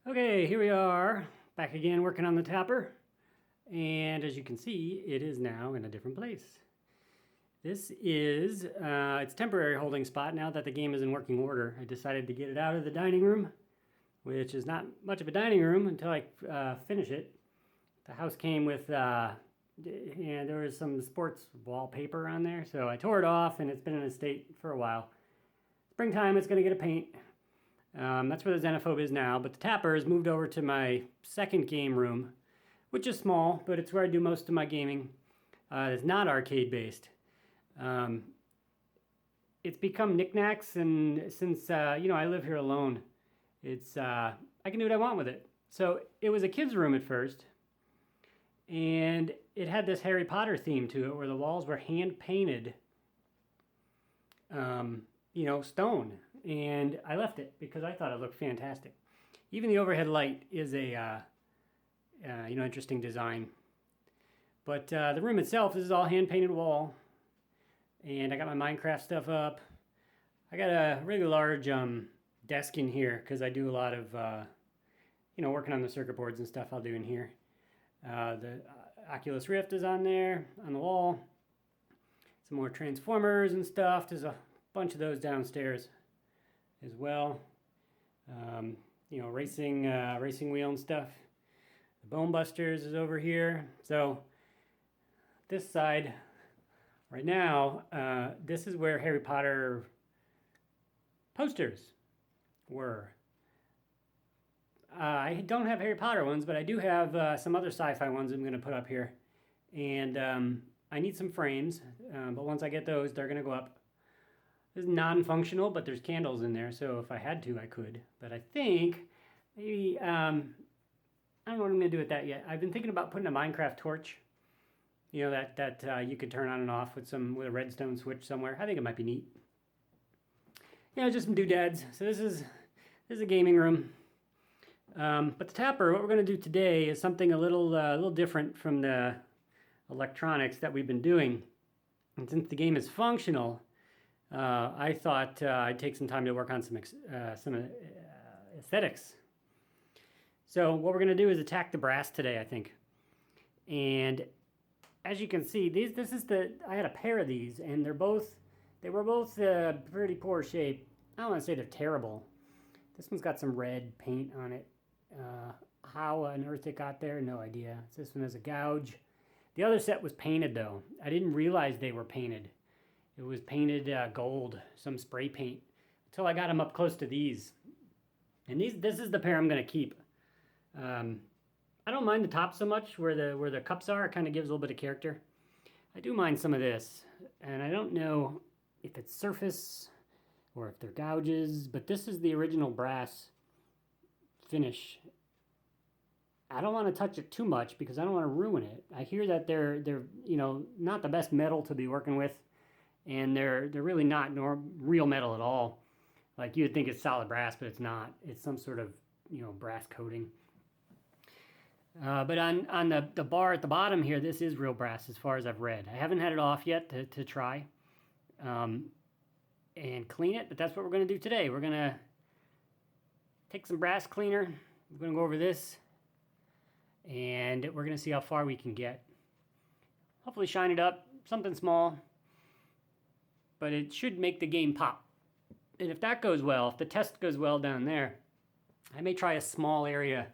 Okay, here we are, back again working on the tapper. And as you can see, it is now in a different place. This is its temporary holding spot now that the game is in working order. I decided to get it out of the dining room, which is not much of a dining room until I finish it. The house came with, there was some sports wallpaper on there, so I tore it off and it's been in a state for a while. Springtime, it's gonna get a paint. That's where the Xenophobe is now, but the tapper has moved over to my second game room, which is small, but it's where I do most of my gaming. It's not arcade based. It's become knickknacks, and since I live here alone, it's I can do what I want with it. So it was a kid's room at first, and it had this Harry Potter theme to it, where the walls were hand painted, stone. And I left it because I thought it looked fantastic. Even the overhead light is a interesting design. But the room itself, this is all hand painted wall, and I got my Minecraft stuff up. I got a really large desk in here because I do a lot of working on the circuit boards and stuff. I'll do in here. The Oculus Rift is on there on the wall. Some more transformers and stuff. There's a bunch of those downstairs as well. Racing wheel and stuff. The Bone Busters is over here. So this side right now, this is where Harry Potter posters were. I don't have Harry Potter ones, but I do have some other sci-fi ones I'm going to put up here. And I need some frames, but once I get those, they're going to go up. This is non-functional, but there's candles in there, so if I had to, I could. But I think maybe, I don't know what I'm going to do with that yet. I've been thinking about putting a Minecraft torch, that you could turn on and off with a redstone switch somewhere. I think it might be neat. Just some doodads. So this is a gaming room. But the tapper, what we're going to do today is something a little different from the electronics that we've been doing. And since the game is functional, I thought I'd take some time to work on some aesthetics. So what we're going to do is attack the brass today, I think. And as you can see, I had a pair of these, and they were both pretty poor shape. I don't want to say they're terrible. This one's got some red paint on it. How on earth it got there, no idea. This one has a gouge. The other set was painted though. I didn't realize they were painted. It was painted gold, some spray paint, until I got them up close to these. And this is the pair I'm going to keep. I don't mind the top so much, where the cups are. It kind of gives a little bit of character. I do mind some of this, and I don't know if it's surface or if they're gouges, but this is the original brass finish. I don't want to touch it too much because I don't want to ruin it. I hear that they're not the best metal to be working with. And they're really not real metal at all. Like you would think it's solid brass, but it's not. It's some sort of brass coating. But on the bar at the bottom here, this is real brass as far as I've read. I haven't had it off yet to try and clean it, but that's what we're going to do today. We're going to take some brass cleaner. We're going to go over this, and we're going to see how far we can get. Hopefully shine it up, something small. But it should make the game pop. And if that goes well, if the test goes well down there, I may try a small area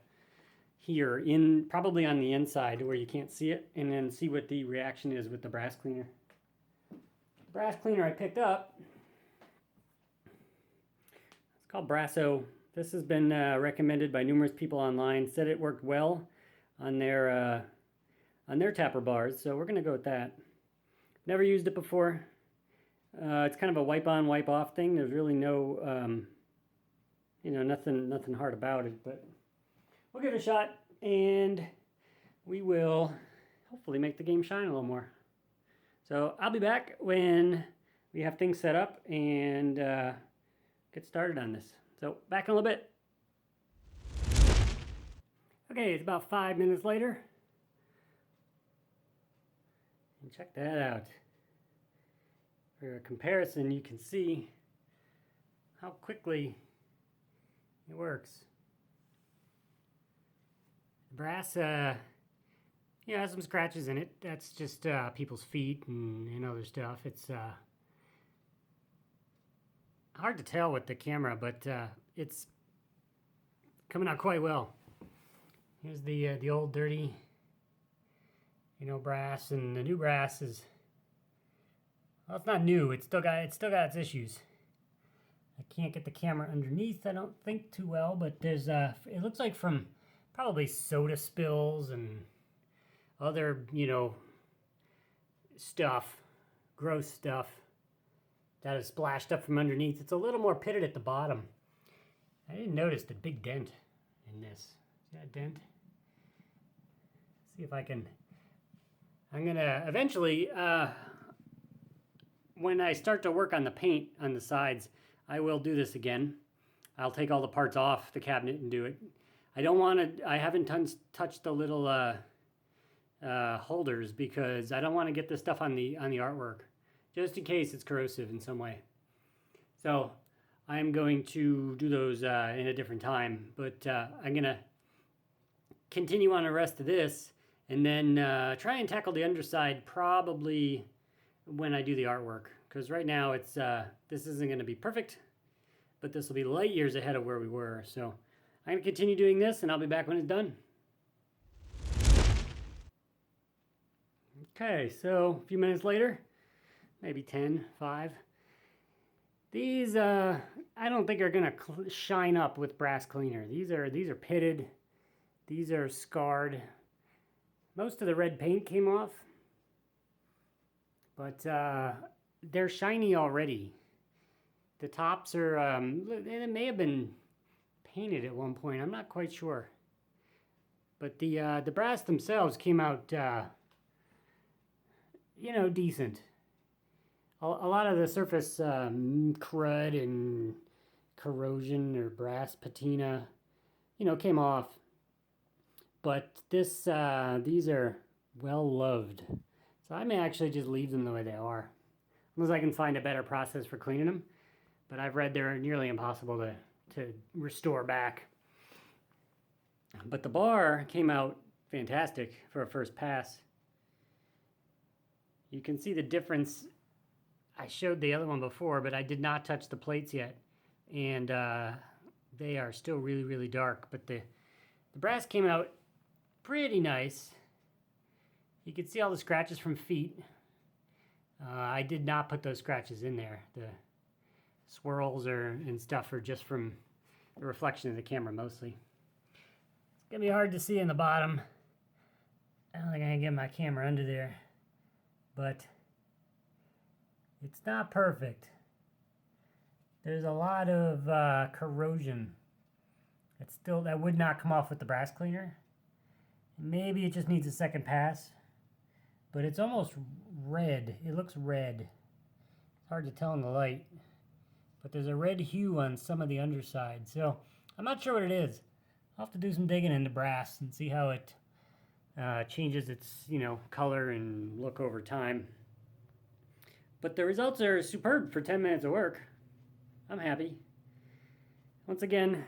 here, probably on the inside where you can't see it, and then see what the reaction is with the brass cleaner. The brass cleaner I picked up, it's called Brasso. This has been recommended by numerous people online. Said it worked well on their tapper bars, so we're going to go with that. Never used it before. It's kind of a wipe on, wipe off thing. There's really no, nothing hard about it, but we'll give it a shot, and we will hopefully make the game shine a little more. So I'll be back when we have things set up and get started on this. So back in a little bit. Okay, it's about 5 minutes later. And check that out. For a comparison, you can see how quickly it works. brass, has some scratches in it. That's just people's feet and other stuff. It's hard to tell with the camera, but it's coming out quite well. Here's the old dirty, brass, and the new brass is, well, it's not new. It's still got its issues. I can't get the camera underneath, I don't think, too well, but there's it looks like from probably soda spills and other, stuff, gross stuff that has splashed up from underneath. It's a little more pitted at the bottom. I didn't notice the big dent in this. See that dent? See if I can. I'm gonna eventually, when I start to work on the paint on the sides, I will do this again. I'll take all the parts off the cabinet and do it. I don't want to, I haven't touched the little holders because I don't want to get this stuff on the artwork, just in case it's corrosive in some way. So I'm going to do those in a different time, but I'm going to continue on the rest of this and then try and tackle the underside probably when I do the artwork, because right now it's this isn't going to be perfect, but this will be light years ahead of where we were. So I'm going to continue doing this, and I'll be back when it's done. Okay, so a few minutes later, maybe 10, 5. These I don't think are going to shine up with brass cleaner. These are pitted. These are scarred. Most of the red paint came off, but they're shiny already. The tops are, they may have been painted at one point. I'm not quite sure. But the brass themselves came out, decent. A lot of the surface crud and corrosion or brass patina, came off. But these are well loved. So I may actually just leave them the way they are, unless I can find a better process for cleaning them. But I've read they're nearly impossible to restore back. But the bar came out fantastic for a first pass. You can see the difference. I showed the other one before, but I did not touch the plates yet. And they are still really, really dark. But the brass came out pretty nice. You can see all the scratches from feet. I did not put those scratches in there. The swirls and stuff are just from the reflection of the camera mostly. It's gonna be hard to see in the bottom. I don't think I can get my camera under there, but it's not perfect. There's a lot of corrosion. That would not come off with the brass cleaner. Maybe it just needs a second pass, but it's almost red. It looks red. It's hard to tell in the light. But there's a red hue on some of the underside, so I'm not sure what it is. I'll have to do some digging into brass and see how it changes its, color and look over time. But the results are superb for 10 minutes of work. I'm happy. Once again,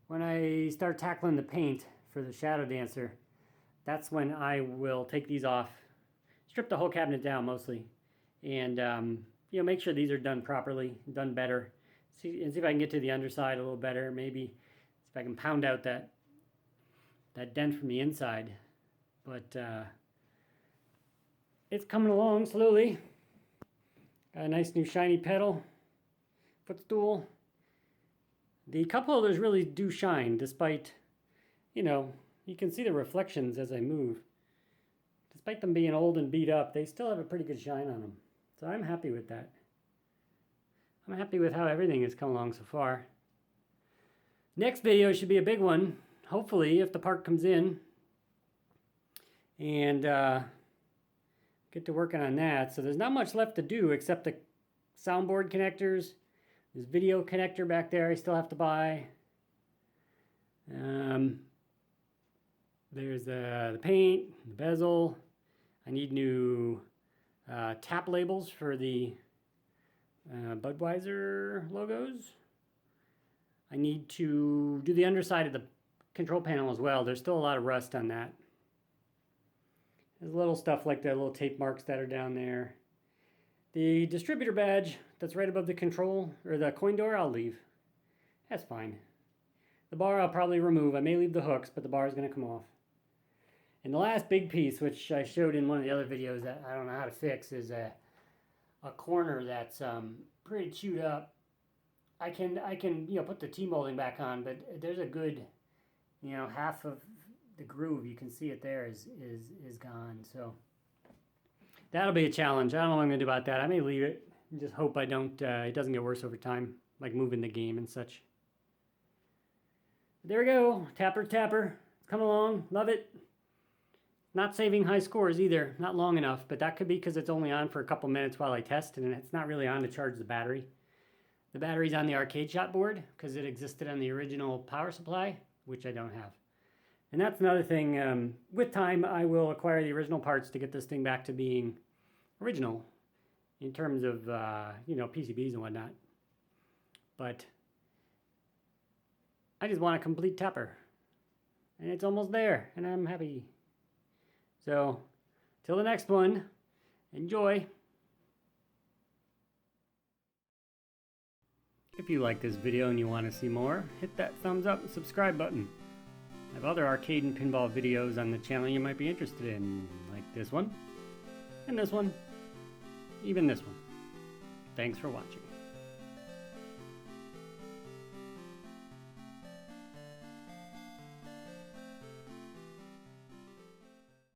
when I start tackling the paint for the Shadow Dancer, that's when I will take these off, strip the whole cabinet down mostly, and make sure these are done properly, done better. See if I can get to the underside a little better. Maybe see if I can pound out that dent from the inside. But it's coming along slowly. Got a nice new shiny pedal, footstool. The cup holders really do shine, despite, you can see the reflections as I move. Despite them being old and beat up, they still have a pretty good shine on them. So I'm happy with that. I'm happy with how everything has come along so far. Next video should be a big one, hopefully, if the part comes in. And get to working on that. So there's not much left to do except the soundboard connectors. There's video connector back there I still have to buy. There's the paint, the bezel. I need new tap labels for the Budweiser logos. I need to do the underside of the control panel as well. There's still a lot of rust on that. There's little stuff like the little tape marks that are down there. The distributor badge that's right above the control, or the coin door, I'll leave. That's fine. The bar I'll probably remove. I may leave the hooks, but the bar is going to come off. And the last big piece, which I showed in one of the other videos that I don't know how to fix, is a corner that's pretty chewed up. I can put the T-molding back on, but there's a good, half of the groove, you can see it there, is gone. So that'll be a challenge. I don't know what I'm gonna do about that. I may leave it and just hope I don't it doesn't get worse over time, like moving the game and such. There we go. Tapper. It's coming along. Love it. Not saving high scores either. Not long enough, but that could be because it's only on for a couple minutes while I test, and it's not really on to charge the battery. The battery's on the arcade shot board because it existed on the original power supply, which I don't have. And that's another thing. With time, I will acquire the original parts to get this thing back to being original in terms of, PCBs and whatnot. But I just want a complete tapper. And it's almost there, and I'm happy. So, till the next one, enjoy. If you like this video and you want to see more, hit that thumbs up and subscribe button. I have other arcade and pinball videos on the channel you might be interested in, like this one, and this one, even this one. Thanks for watching.